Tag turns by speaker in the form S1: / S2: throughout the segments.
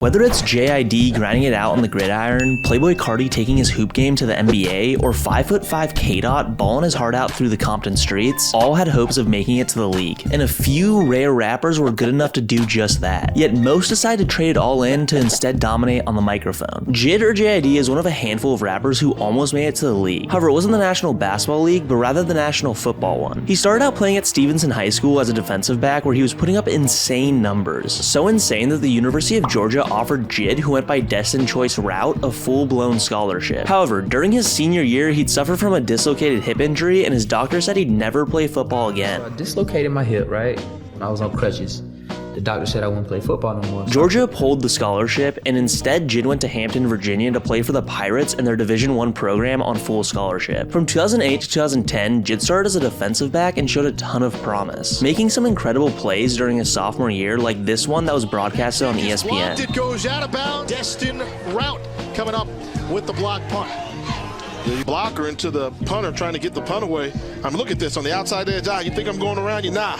S1: Whether it's J.I.D. grinding it out on the gridiron, Playboi Carti taking his hoop game to the NBA, or 5'5" K-Dot balling his heart out through the Compton streets, all had hopes of making it to the league. And a few rare rappers were good enough to do just that. Yet most decided to trade it all in to instead dominate on the microphone. J.I.D or J.I.D is one of a handful of rappers who almost made it to the league. However, it wasn't the National Basketball League, but rather the National Football one. He started out playing at Stevenson High School as a defensive back where he was putting up insane numbers. So insane that the University of Georgia offered J.I.D, who went by Destined Choice route, a full-blown scholarship. However, during his senior year, he'd suffered from a dislocated hip injury, and his doctor said he'd never play football again.
S2: I dislocated my hip, right, when I was on crutches. The doctor said I wouldn't play football no more.
S1: Georgia pulled the scholarship, and instead J.I.D went to Hampton, Virginia to play for the Pirates in their Division I program on full scholarship. From 2008 to 2010, J.I.D started as a defensive back and showed a ton of promise, making some incredible plays during his sophomore year, like this one that was broadcasted on ESPN.
S3: It goes out of bounds. Destined route coming up with the block punt. The blocker into the punter trying to get the punt away. Look at this on the outside edge. You think I'm going around you? Nah.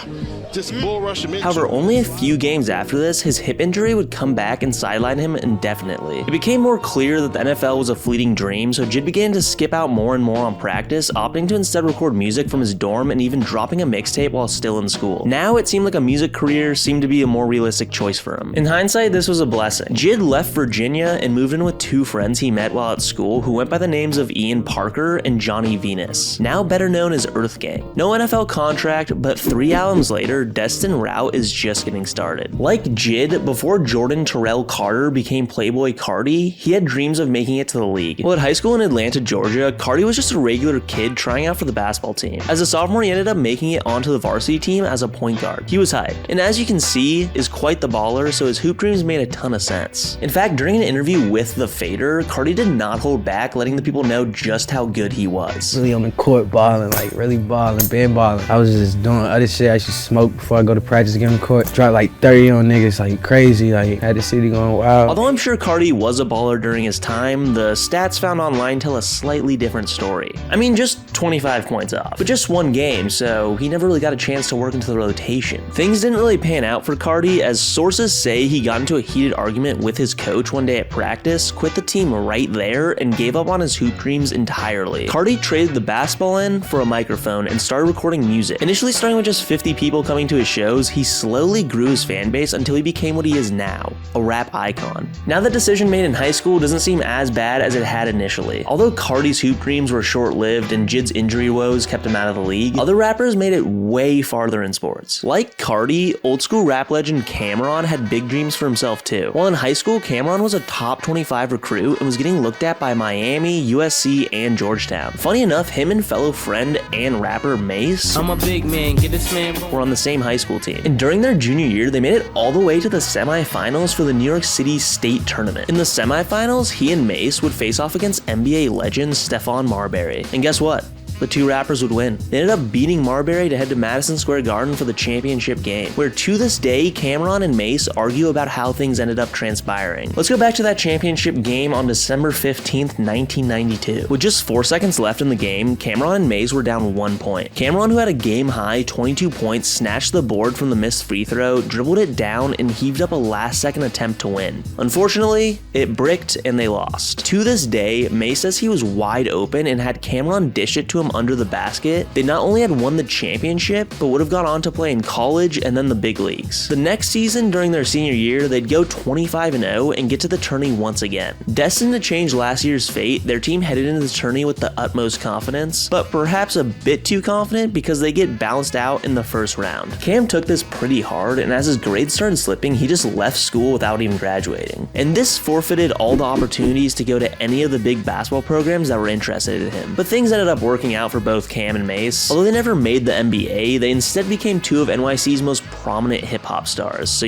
S3: Just bull rush him in.
S1: However, only a few games after this, his hip injury would come back and sideline him indefinitely. It became more clear that the NFL was a fleeting dream, so J.I.D began to skip out more and more on practice, opting to instead record music from his dorm and even dropping a mixtape while still in school. Now it seemed like a music career seemed to be a more realistic choice for him. In hindsight, this was a blessing. J.I.D left Virginia and moved in with two friends he met while at school who went by the names of Ian Parker and Johnny Venus, now better known as Earth Gang. No NFL contract, but 3 albums later, Destined Route is just getting started. Like J.I.D, before Jordan Terrell Carter became Playboi Carti, he had dreams of making it to the league. While at high school in Atlanta, Georgia, Carti was just a regular kid trying out for the basketball team. As a sophomore, he ended up making it onto the varsity team as a point guard. He was hyped, and as you can see, is quite the baller, so his hoop dreams made a ton of sense. In fact, during an interview with The Fader, Carti did not hold back, letting the people know just how good he was.
S4: Really on the court balling, like really balling, been balling. I was just doing other shit. I should smoke before I go to practice again on court. Dropped like 30 on niggas, like crazy. Like had the city going wild.
S1: Although I'm sure Carti was a baller during his time, the stats found online tell a slightly different story. Just 25 points off, but just one game, so he never really got a chance to work into the rotation. Things didn't really pan out for Carti, as sources say he got into a heated argument with his coach one day at practice, quit the team right there, and gave up on his hoop dreams entirely. Carti traded the basketball in for a microphone and started recording music. Initially starting with just 50 people coming to his shows, he slowly grew his fan base until he became what he is now, a rap icon. Now the decision made in high school doesn't seem as bad as it had initially. Although Carti's hoop dreams were short-lived and J.I.D's injury woes kept him out of the league, other rappers made it way farther in sports. Like Carti, old school rap legend Cameron had big dreams for himself too. While in high school, Cameron was a top 25 recruit and was getting looked at by Miami, USC, and Georgetown. Funny enough, him and fellow friend and rapper Mace,
S2: I'm a big man, get this man,
S1: were on the same high school team. And during their junior year, they made it all the way to the semifinals for the New York City State Tournament. In the semifinals, he and Mace would face off against NBA legend Stephon Marbury. And guess what? The two rappers would win. They ended up beating Marbury to head to Madison Square Garden for the championship game, where to this day, Cameron and Mace argue about how things ended up transpiring. Let's go back to that championship game on December 15th, 1992. With just 4 seconds left in the game, Cameron and Mace were down 1 point. Cameron, who had a game-high 22 points, snatched the board from the missed free throw, dribbled it down, and heaved up a last-second attempt to win. Unfortunately, it bricked and they lost. To this day, Mace says he was wide open and had Cameron dish it to him under the basket. They not only had won the championship, but would have gone on to play in college and then the big leagues. The next season, during their senior year, they'd go 25-0 and get to the tourney once again. Destined to change last year's fate, their team headed into the tourney with the utmost confidence, but perhaps a bit too confident because they get bounced out in the first round. Cam took this pretty hard, and as his grades started slipping, he just left school without even graduating. And this forfeited all the opportunities to go to any of the big basketball programs that were interested in him. But things ended up working out for both Cam and Mace. Although they never made the NBA, they instead became two of NYC's most prominent hip-hop stars, so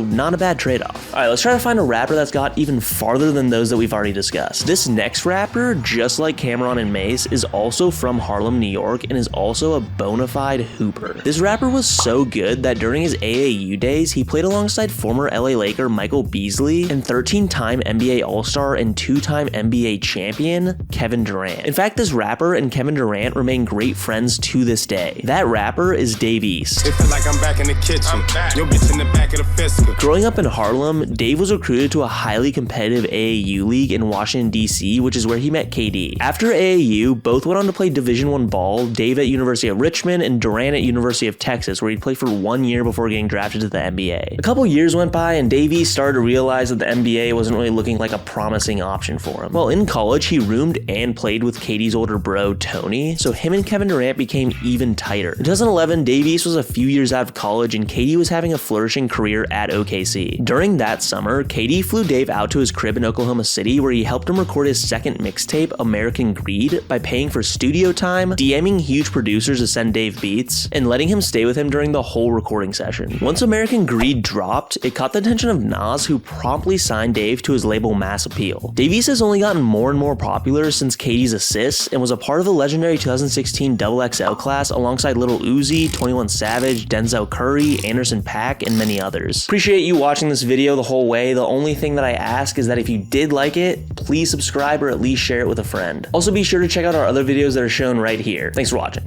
S1: not a bad trade-off. Alright, let's try to find a rapper that's got even farther than those that we've already discussed. This next rapper, just like Cameron and Mace, is also from Harlem, New York, and is also a bona fide hooper. This rapper was so good that during his AAU days, he played alongside former LA Laker Michael Beasley and 13-time NBA All-Star and 2-time NBA champion Kevin Durant. In fact, this rapper and Kevin Durant Durant remain great friends to this day. That rapper is Dave East.
S5: It feel like I'm back in the kitchen. Your bitch in the back of the fist.
S1: Growing up in Harlem, Dave was recruited to a highly competitive AAU league in Washington, D.C., which is where he met KD. After AAU, both went on to play Division I ball, Dave at University of Richmond and Durant at University of Texas, where he'd play for 1 year before getting drafted to the NBA. A couple years went by and Dave East started to realize that the NBA wasn't really looking like a promising option for him. Well, in college, he roomed and played with KD's older bro, Tony, so him and Kevin Durant became even tighter. In 2011, Dave East was a few years out of college and KD was having a flourishing career at OKC. During that summer, KD flew Dave out to his crib in Oklahoma City where he helped him record his second mixtape, American Greed, by paying for studio time, DMing huge producers to send Dave beats, and letting him stay with him during the whole recording session. Once American Greed dropped, it caught the attention of Nas, who promptly signed Dave to his label Mass Appeal. Dave East has only gotten more and more popular since KD's assists and was a part of the legendary 2016 XXL class alongside Lil Uzi, 21 Savage, Denzel Curry, Anderson .Paak, and many others. Appreciate you watching this video the whole way. The only thing that I ask is that if you did like it, please subscribe or at least share it with a friend. Also be sure to check out our other videos that are shown right here. Thanks for watching.